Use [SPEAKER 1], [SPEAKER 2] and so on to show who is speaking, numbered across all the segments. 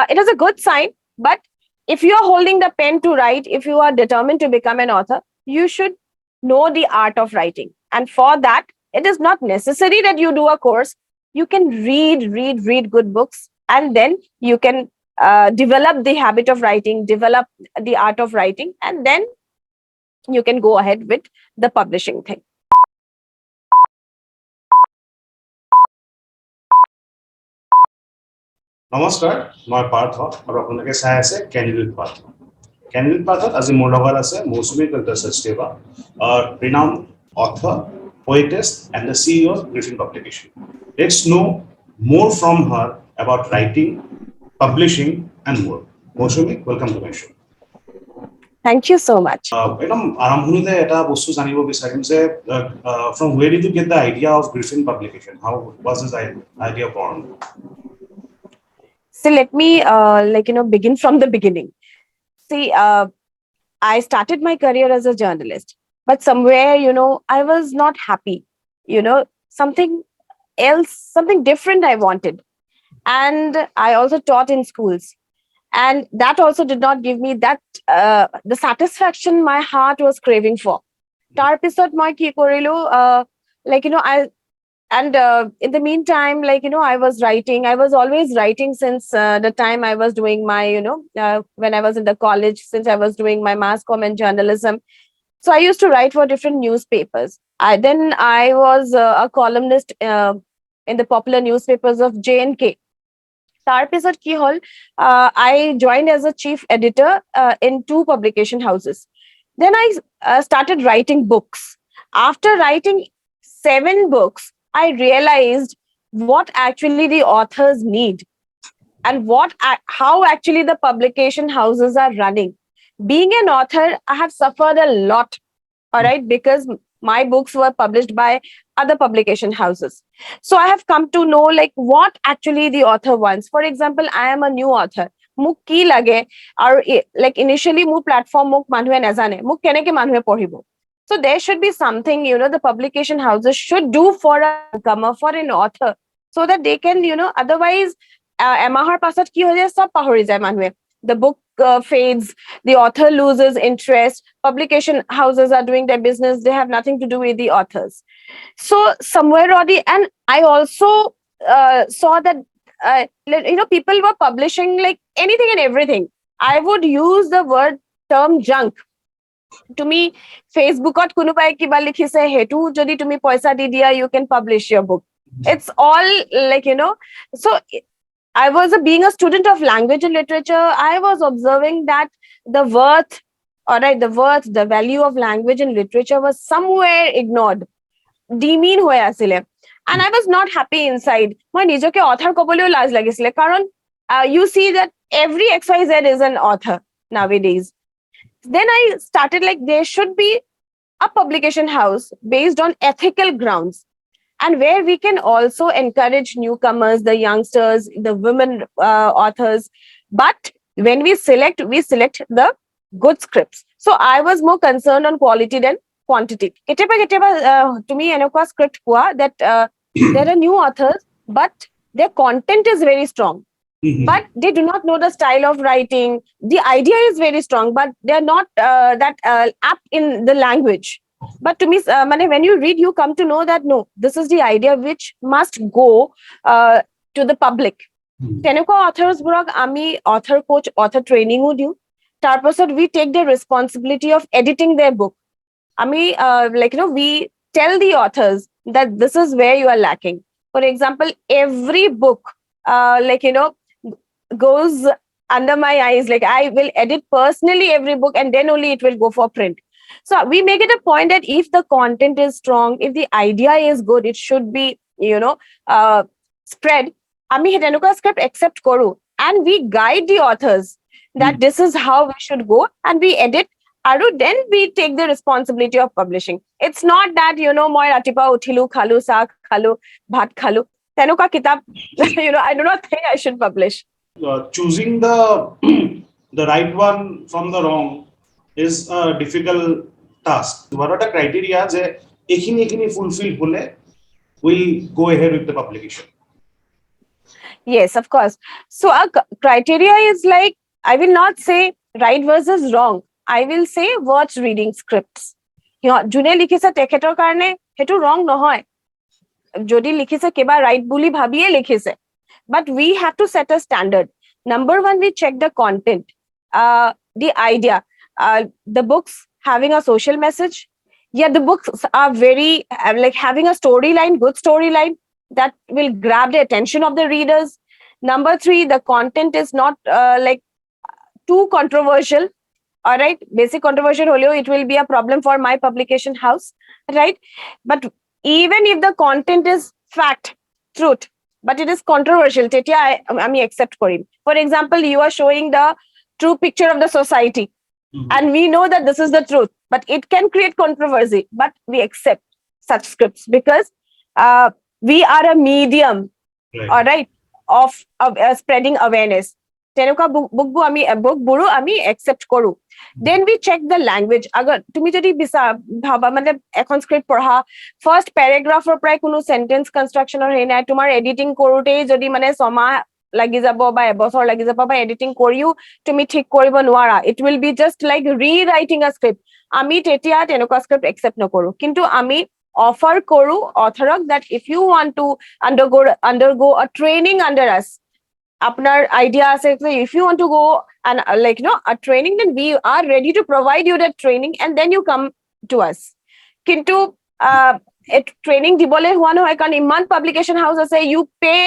[SPEAKER 1] it is a good sign. But if you are holding the pen to write, if you are determined to become an author, you should know the art of writing. And for that, it is not necessary that you do a course. You can read good books, and then you can develop the habit of writing, develop the art of writing, and then you can go ahead with the publishing thing.
[SPEAKER 2] Namaskar, my Partha, और अपन के साथ है Candid Partha. Candid Partha as a monologue as a Mousumi Kalita Sachdeva, a renowned author, poetess, and the CEO of Griffin Publication. Let's know more from her about writing, publishing, and more. Mousumi, welcome to my show.
[SPEAKER 1] Thank you so much.
[SPEAKER 2] From where did you get the idea of Griffin Publication? How was this idea born?
[SPEAKER 1] So let me begin from the beginning. See, I started my career as a journalist, but somewhere, I was not happy. Something else, something different I wanted. And I also taught in schools. And that also did not give me that the satisfaction my heart was craving for. Tarpisot moi ki korilu, in the meantime, I was writing. I was always writing since the time I was doing my, when I was in the college, since I was doing my mass comm and journalism. So I used to write for different newspapers. Then I was a columnist in the popular newspapers of J&K. Tarpisot ki hol, I joined as a chief editor in 2 publication houses. Then I started writing books. After writing 7 books, I realized what actually the authors need and how actually the publication houses are running. Being an author, I have suffered a lot, all right, because my books were published by other publication houses. So I have come to know what actually the author wants. For example, I am a new author. Muk ki lage, or initially mu platform muk manhue nazane, muk kene ke manhue poribo. So there should be something, the publication houses should do for a newcomer, for an author, so that they can, otherwise, emahar pasat ki hoye sab pahori jay manhue. The book fades, the author loses interest, publication houses are doing their business, they have nothing to do with the authors. So somewhere or the, and I also saw that, people were publishing anything and everything. I would use the term junk. To me, Facebookot kunubai kiba likhise hetu jodi tumi paisa di dia, you can publish your book. It's all so being a student of language and literature, I was observing that the value of language and literature was somewhere ignored. Demean hoye asile. And I was not happy inside. My nijoke author koboleo laj lagisile. Karon, you see that every XYZ is an author nowadays. Then I started there should be a publication house based on ethical grounds, and where we can also encourage newcomers, the youngsters, the women authors. But when we select the good scripts. So I was more concerned on quality than quantity. To me, enokwa script hua that there are new authors, but their content is very strong. But they do not know the style of writing. The idea is very strong, but they are not that apt in the language. But to me, when you read, you come to know that no, this is the idea which must go to the public. Teneko authors burok ami author coach, author training would you. Tarpasot we take the responsibility of editing their book. We tell the authors that this is where you are lacking. For example, every book goes under my eyes. I will edit personally every book, and then only it will go for print. So we make it a point that if the content is strong, if the idea is good, it should be, spread. Ami hetenuka script accept koru, and we guide the authors that this is how we should go, and we edit. Then we take the responsibility of publishing. It's not that, moi ratipa uthilu, khalu, saag khalu, bhat khalu. Tenuka kitab, I do not think I should publish.
[SPEAKER 2] Choosing the right one from the wrong is a difficult task. What are the criteria that ekhini fulfill hole will go ahead with the publication?
[SPEAKER 1] Yes, of course. So our criteria is like, I will not say right versus wrong. I will say what's reading scripts. যোনে লিখিছে তেখেতৰ কাৰণে সেইটো wrong নহয়, যদি লিখিছে কিবা right বুলি ভাবিয়ে লিখিছে, but we have to set a standard. Number one, we check the content, the idea. The books having a social message. Yeah, the books are very like having a storyline, good storyline that will grab the attention of the readers. Number three, the content is not like too controversial. All right, basic controversial holeo, it will be a problem for my publication house, right? But even if the content is fact, truth, but it is controversial, tetia ami accept korim. For example, you are showing the true picture of the society, and we know that this is the truth, but it can create controversy, but we accept such scripts because we are a medium,
[SPEAKER 2] Right.
[SPEAKER 1] all right, of spreading awareness. তেনেকুৱা বুকবোৰো আমি accept কৰো. Then we check the language. Agar তুমি যদি ভাবা মানে এখন script পঢ়া, first পেৰাগ্ৰাফৰ পৰাই কোনো সেন্টেন্স কনষ্ট্ৰাকচনৰ হেৰি নাই, তোমাৰ এডিটিং কৰোতেই যদি মানে ছমাহ লাগি যাব বা এবছৰ লাগি যাব বা এডিটিং কৰিও তুমি ঠিক কৰিব নোৱাৰা, it will be just like rewriting a script, আমি তেতিয়া তেনেকুৱা স্ক্ৰিপ্ট একচেপ্ট নকৰো। কিন্তু আমি অফাৰ কৰো অথৰক that if you want to undergo a training under us, আপনার idea আছে, if you want to go and like a training, then we are ready to provide you that training and then you come to us. কিন্তু training dibole হোৱা নহয়, কাৰণ ইমান publication house আছে, you pay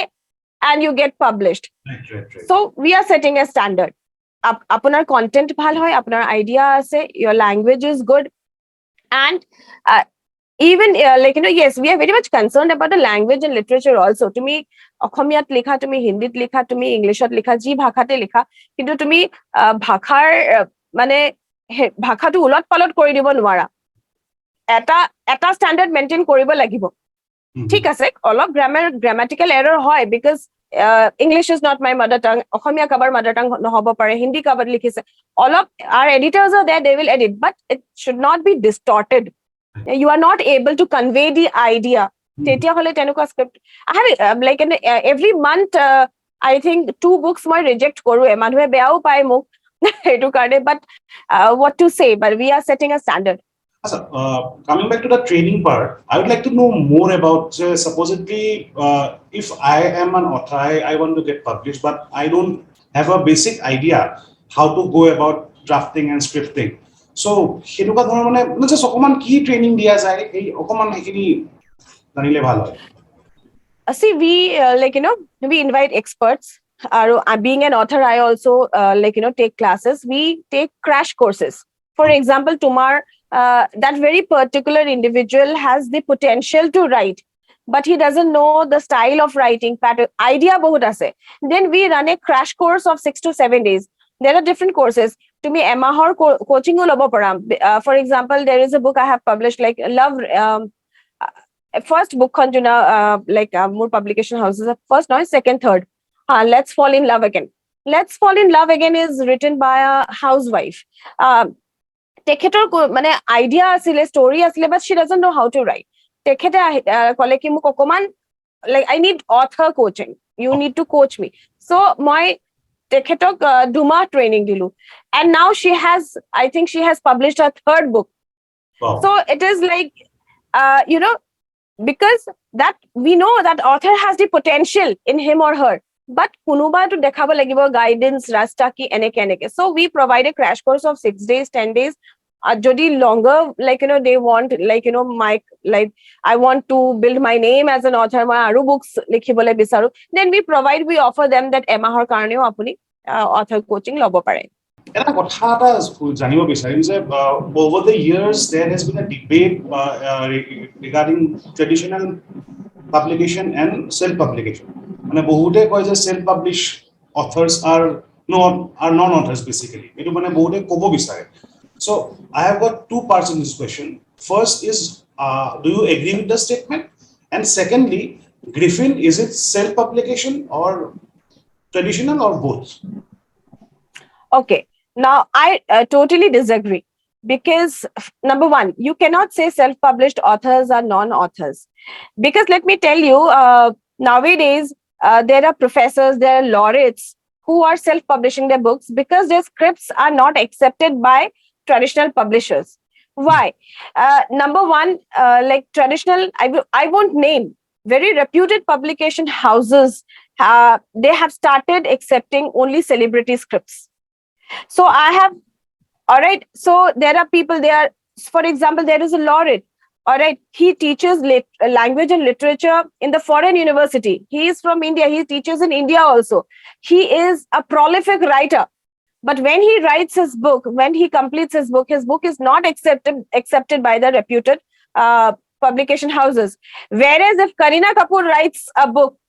[SPEAKER 1] and you get published.
[SPEAKER 2] Right.
[SPEAKER 1] So we are setting a standard. আপোনাৰ content ভাল হয়, আপোনাৰ idea আছে, your language is good, and even like yes, we are very much concerned about the language and literature also. তুমি অসমীয়াত লিখা, তুমি হিন্দীত লিখা, তুমি ইংলিছত লিখা, যি ভাষাতে লিখা, কিন্তু তুমি ভাষাৰ মানে ভাষাটো উলট পালট কৰি দিব নোৱাৰা, এটা ষ্টেণ্ডাৰ্ড মেইনটেইন কৰিব লাগিব। ঠিক আছে, অলপ গ্ৰামাটিকেল এৰৰ হয়, because English is not my mother tongue, Asomiya কাবাৰ mother tongue নহব পাৰে, হিন্দী কাবাৰ লিখিছে, অলপ our editors are there, they will edit, but it should not be distorted. You are not able to convey the idea. তেতিয়া হলে তেনেকুৱা script I have like every month I think 2 books মই reject কৰোৱে, মানুহে বেয়াও পায় মোক সেইটো কাৰণে, but what to say, but we are setting a standard.
[SPEAKER 2] Coming back to the training part, I would like to know more about, supposedly, if I am an author, I want to get published, but I don't have a basic idea how to go about drafting and scripting. So, সেনেকুৱা ধৰণৰ মানে just অকমান কি training দিয়া যায়, এই অকমান সেইখিনি জানিলে ভাল হয়।
[SPEAKER 1] See, we like we invite experts. Being an author, I also like take classes. We take crash courses. For example, tomorrow, that very particular individual has the potential to write, but he doesn't know the style of writing pattern, idea bahut ase, then we run a crash course of 6 to 7 days. There are different courses. To me, emahor coaching lobo param. For example, there is a book I have published, like love, first book on like more publication houses, first no, second, third, Let's Fall in Love Again. Let's Fall in Love Again is written by a housewife. তেখেতৰ মানে idea আছিলে, story আছিলে, but she doesn't know how to write. তেখেতে ক'লে কি মোক অকমান like I need author coaching, you need to coach me. So মই তেখেতক 2 মাহ ট্ৰেইনিং দিলো, and now I think she has published her 3rd book.
[SPEAKER 2] Wow.
[SPEAKER 1] So it is like because that we know that author has the potential in him or her, but kunuba to dekhaba lagibo guidance rasta ki eneke. So we provide a crash course of 6 days, 10 days. Jodi longer, like they want, like my, like I want to build my name as an author, my aru books likhibole bisaru, then we offer them that emahor karneo apuni author coaching lobo pare.
[SPEAKER 2] এটা কথা এটা জানিব বিচাৰিম যে over the years there has been a debate regarding traditional publication and self publication. মানে বহুতে কয় যে self published authors are non authors basically, এটো মানে বহুতে ক'ব বিচাৰে. So I have got 2 parts in this question. First is, do you agree with the statement? And secondly, Griffin, is it self publication or traditional or both?
[SPEAKER 1] Okay, now I totally disagree, because number one, you cannot say self-published authors are non-authors, because let me tell you, nowadays there are professors, there are laureates who are self-publishing their books because their scripts are not accepted by traditional publishers. Why? Number one, like traditional, I won't name, very reputed publication houses, they have started accepting only celebrity scripts. So I have, all right, so there are people, for example, there is a laureate, all right, he teaches language and literature in the foreign university. He is from India, he teaches in India also. He is a prolific writer. But when he writes his book, when he completes his book is not accepted by the reputed publication houses. Whereas if Kareena Kapoor writes a book,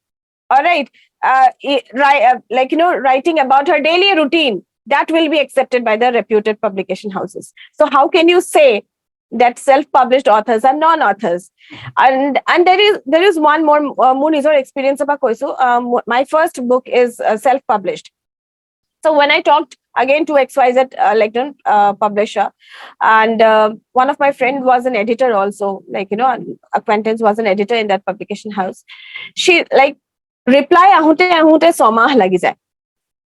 [SPEAKER 1] all right, writing about her daily routine, that will be accepted by the reputed publication houses. So how can you say that self-published authors are non-authors? And there is one more Munizor experience about Koisu. My first book is self-published. So when I talked again to XYZ publisher, and one of my friend was an editor also, an acquaintance was an editor in that publication house. She reply ahute somah lagi jay.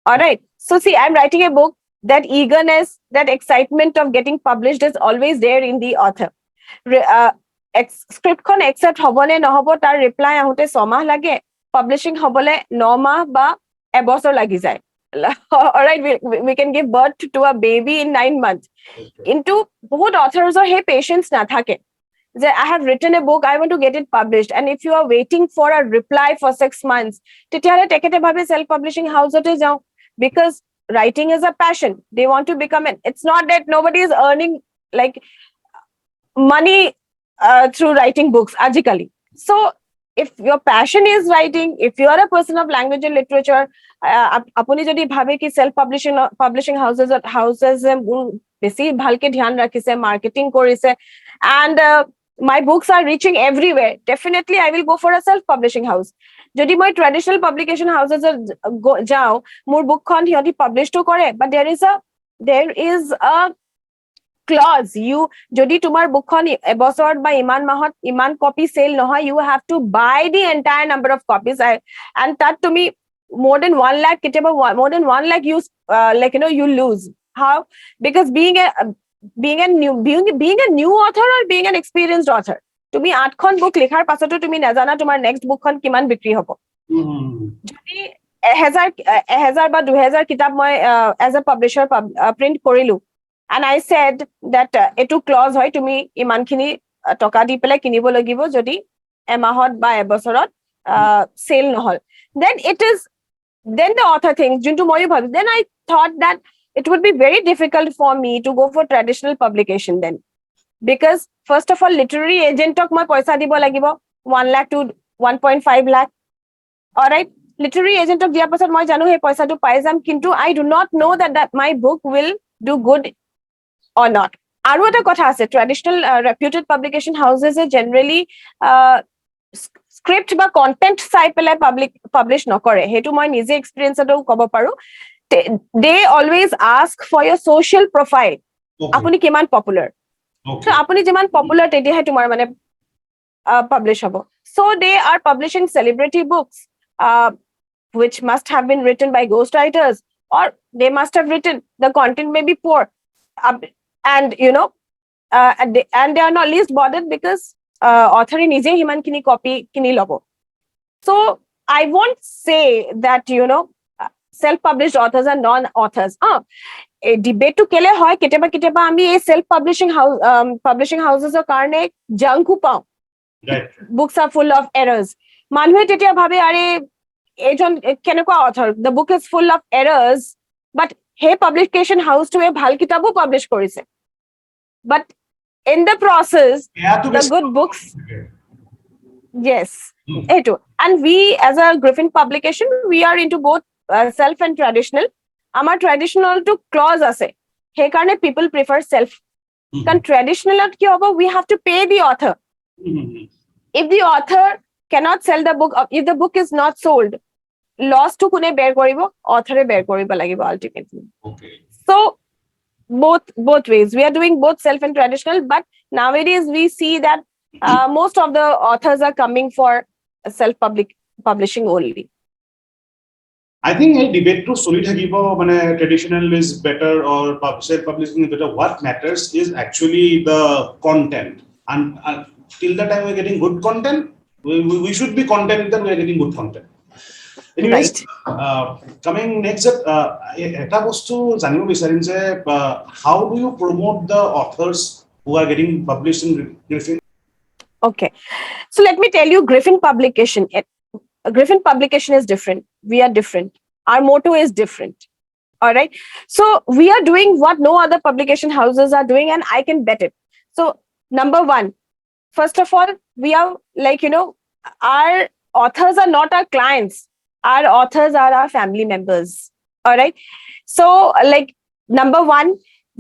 [SPEAKER 1] All right. So see, I'm writing a book. That eagerness, that excitement of getting published is always there in the author. Script kon accept hobone nohobo tar reply ahute somah lage, publishing hobole 9 mah ba ebosor lagi jay. All right, we can give birth to a baby in 9 months. Into both authors or hey patience na thake. I have written a book, I want to get it published. And if you are waiting for a reply for 6 months, self-publishing house because writing is a passion. They want to become it's not that nobody is earning like money through writing books, agically. So if your passion is writing, if you are a person of language and literature, apuni jodi bhabe ki publishing houses besi bhalke dhyan rakhise, marketing korise, and my books are reaching everywhere, definitely I will go for a self-publishing house. Jodi moi traditional publication houses jao, mur book khon hioti publish to kore, but there is a clause, you jodi tumar book khon ebosor ba iman mahot iman copy sale nohoy, you have to buy the entire number of copies, and that to me more than 1 lakh more than 1 lakh you you lose. How? Because being a new author or being an experienced author, তুমি 8খন book লিখাৰ পাছতো তুমি নাজানা তোমাৰ next bookখন কিমান বিক্ৰী হ'ব। যদি 1000 বা 2000 কিতাপ মই as a publisher print কৰিলো, and I said that এটো clause হয়, তুমি ইমানখিনি টকা দি পেলাই কিনিব লাগিব যদি এমাহত বা এবছৰত সেল নহল, then the author thinks, যোনটো মইও ভাবি, then I thought that it would be very difficult for me to go for traditional publication then, because first of all literary agent tok moi paisa dibo lagibo 1 lakh to 1.5 lakh. All right, literary agent tok dia pasat moi janu he paisa tu pai jam, kintu I do not know that my book will do good or not. Aru eta kotha ase, traditional reputed publication houses generally script ba content sai pelai publish nokore, hetu moi nije experience eto kobo paru. They always ask for your social profile. Apuni kiman popular. So apuni jiman popular teti hai tumar mane publish hobo. So they are publishing celebrity books which must have been written by ghostwriters, or they must have written, the content may be poor, and and they are not least bothered because author nije himan kini copy kini lobo. So I won't say that self-published authors are non-authors. Debate to kele hoy keteba ami ei self-publishing houses or karne junk pao. Right. Books are full of errors. Manhue tetia bhabe are ejon kenekwa author, the book is full of errors, but he publication house to a bhal kitabu publish korise, but in the process the good books, yes, eto. And we as a Griffin publication, we are into both self and traditional. Amar traditional to clause ase, he karone people prefer self. Kan traditional at ki hobo, we have to pay the author. If the author cannot sell the book, if the book is not sold, loss to kune bear koribo, author e bear koribo lagibo ultimately. Okay. So both ways, we are doing both self and traditional, but nowadays we see that most of the authors are coming for self publishing only.
[SPEAKER 2] I think a debate to solid hakibo mane traditional is better or self publishing is better. What matters is actually the content. And till the time we're getting good content, we should be content that we're getting good content. Anyways,
[SPEAKER 1] Right.
[SPEAKER 2] coming next, এটা বস্তু জানিব বিচাৰিম যে how do you promote the authors who are getting published in Griffin?
[SPEAKER 1] Okay. So let me tell you, Griffin Publication is different. We are different. Our motto is different. All right. So we are doing what no other publication houses are doing, and I can bet it. So, number one, first of all, we are like, our authors are not our clients. Our authors are our family members. All right. So, like, number one,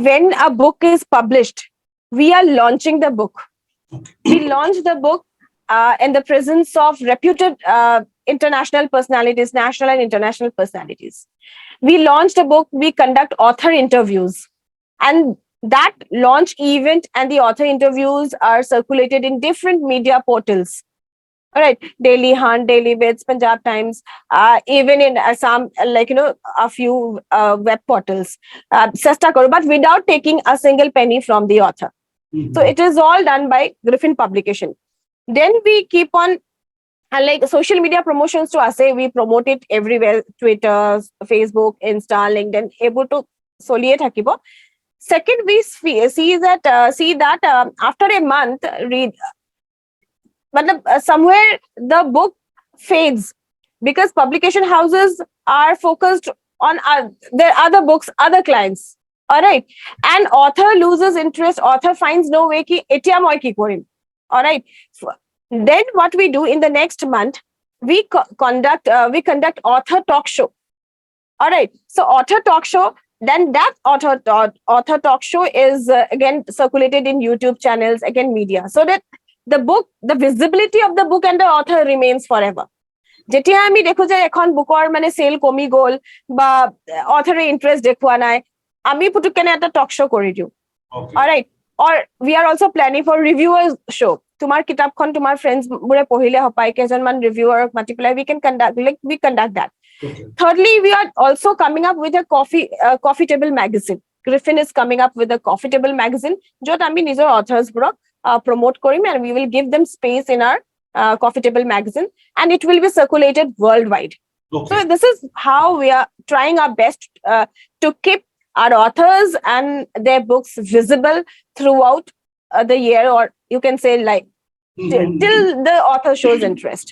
[SPEAKER 1] when a book is published, we are launching the book. We launch the book in the presence of reputed international personalities, national and international personalities. We launch the book, we conduct author interviews, and that launch event and the author interviews are circulated in different media portals. All right, Daily Hunt, Daily Bits, Punjab Times, even in Assam, like, a few web portals. Sesta karo, but without taking a single penny from the author. So it is all done by Griffin Publication. Then we keep on like social media promotions to us. We promote it everywhere: Twitter, Facebook, Insta, LinkedIn. Able to soliate hakibo. Second, we see that after a month, but somewhere the book fades because publication houses are focused on their other books, other clients. All right, and author loses interest. Author finds no way ki etia moi ki korim. All right. Then what we do in the next month, we conduct author talk show. All right. So author talk show. Then that author talk show is again circulated in YouTube channels, again media, so that the visibility of the book and the author remains forever. যেতিয়া আমি দেখো যে এখন বুকৰ মানে sell কমি গল বা অথৰে interest দেখুৱা নাই, আমি পুতুকনে এটা টক শো কৰি দিও. Alright. Or we are also planning for reviewers show. Tumar kitabkhon tumar friends bure pohile hopai kejonman reviewer multiply, we conduct that.
[SPEAKER 2] Okay.
[SPEAKER 1] Thirdly, we are also coming up with a coffee table magazine. Griffin is coming up with a coffee table magazine jot ami nijor authors burok promote korim, and we will give them space in our coffee table magazine, and it will be circulated worldwide.
[SPEAKER 2] Okay.
[SPEAKER 1] So this is how we are trying our best to keep our authors and their books visible throughout the year, or you can say like till the author shows interest.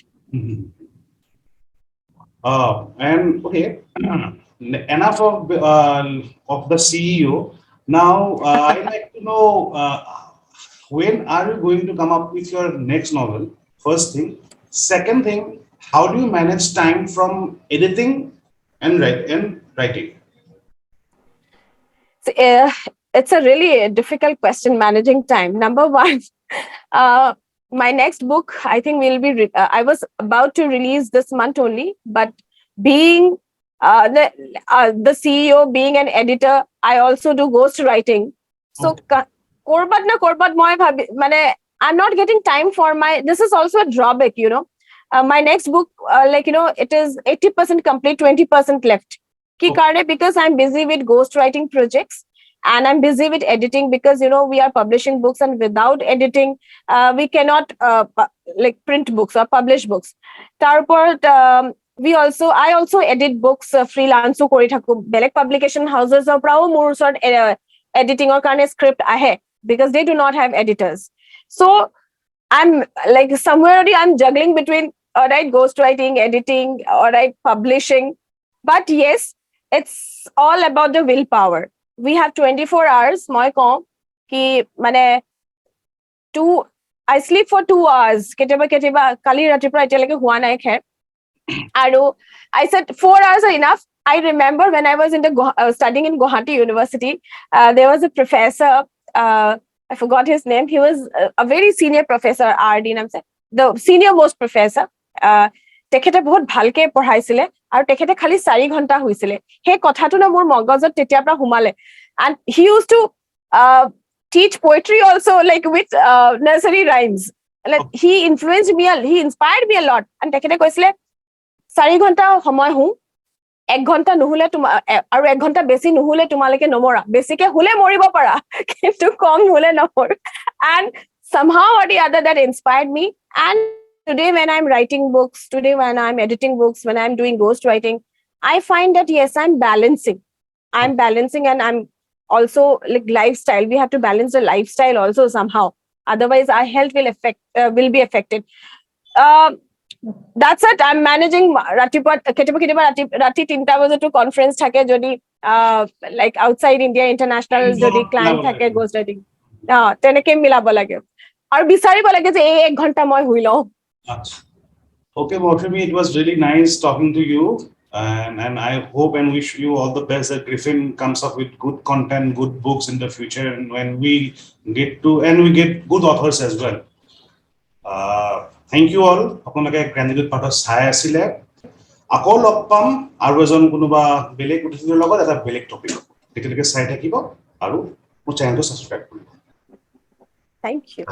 [SPEAKER 2] And okay, enough of the CEO. Now, I'd like to know when are you going to come up with your next novel? First thing. Second thing, how do you manage time from editing and writing?
[SPEAKER 1] So, it's a really difficult question, managing time. Number one, my next book, I think will be, I was about to release this month only, but being the CEO, being an editor, I also do ghost writing. So, korbat na korbat moi bhabi, mane, I'm not getting time for this is also a drawback, my next book, it is 80% complete, 20% left. Ki karne, because I'm busy with ghost writing projects, and I'm busy with editing, because we are publishing books, and without editing we cannot print books or publish books. Tarpor I also edit books, freelance kori thaku. Belek publication houses or prao mur sort editing or karne script ahe, because they do not have editors. So I'm like somewhere I'm juggling between all right ghostwriting, editing, all right publishing. But yes, it's all about the willpower. We have 24 hours. Moi ko ki mane I sleep for 2 hours. Keteba kali rati pra etia lage hua nai khair. Aru I said 4 hours are enough. I remember when I was studying in Guwahati University, there was a professor, I forgot his name. He was a very senior professor, RD naam se, the senior most professor. তেখেতে বহুত ভালকে পঢ়াইছিলে আৰু তেখেতে খালি 4 ঘণ্টা হৈছিলে। সেই কথাটো না মোৰ মগজত তেতিয়াৰ পৰা হুমালে। And he used to teach poetry also, like with nursery rhymes. Like he inspired me a lot. And তেখেতে কৈছিলে 4 ঘণ্টা সময় হু, 1 ঘন্টা নুহুলে আৰু 1 ঘন্টা বেছি নুহুলে তোমালোকে নমৰা, বেছিকে হুলে মৰিব পাৰা কিন্তু কম হুলে নমৰ। And somehow or the other that inspired me. And today when I'm writing books, today when I'm editing books, when I'm doing ghost writing, I find that yes, I'm balancing and I'm also like lifestyle. We have to balance the lifestyle also somehow, otherwise our health will be affected. That's it. I'm managing rati 3টা বজাতো conference থাকে যদি like outside India international যদি client থাকে ghost writing তেনেকে মিলাব লাগে আৰু বিচাৰিব লাগে যে এই 1 ঘন্টা মই হুই লওঁ।
[SPEAKER 2] Okay, Mousumi, it was really nice talking to you, and I hope and wish you all the best that Griffin comes up with good content, good books in the future, and when we get good authors as well. Thank you all. আপোনালোকে Candid Partha চাই আছিলে। আকৌ log পাম আৰু এজন কোনোবা বেলেগ অতিথিৰ লগত এটা বেলেগ টপিক। তেতিয়ালৈকে চাই থাকিব আৰু মোৰ চেনেলটো সাবস্ক্ৰাইব কৰিব।
[SPEAKER 1] Thank you.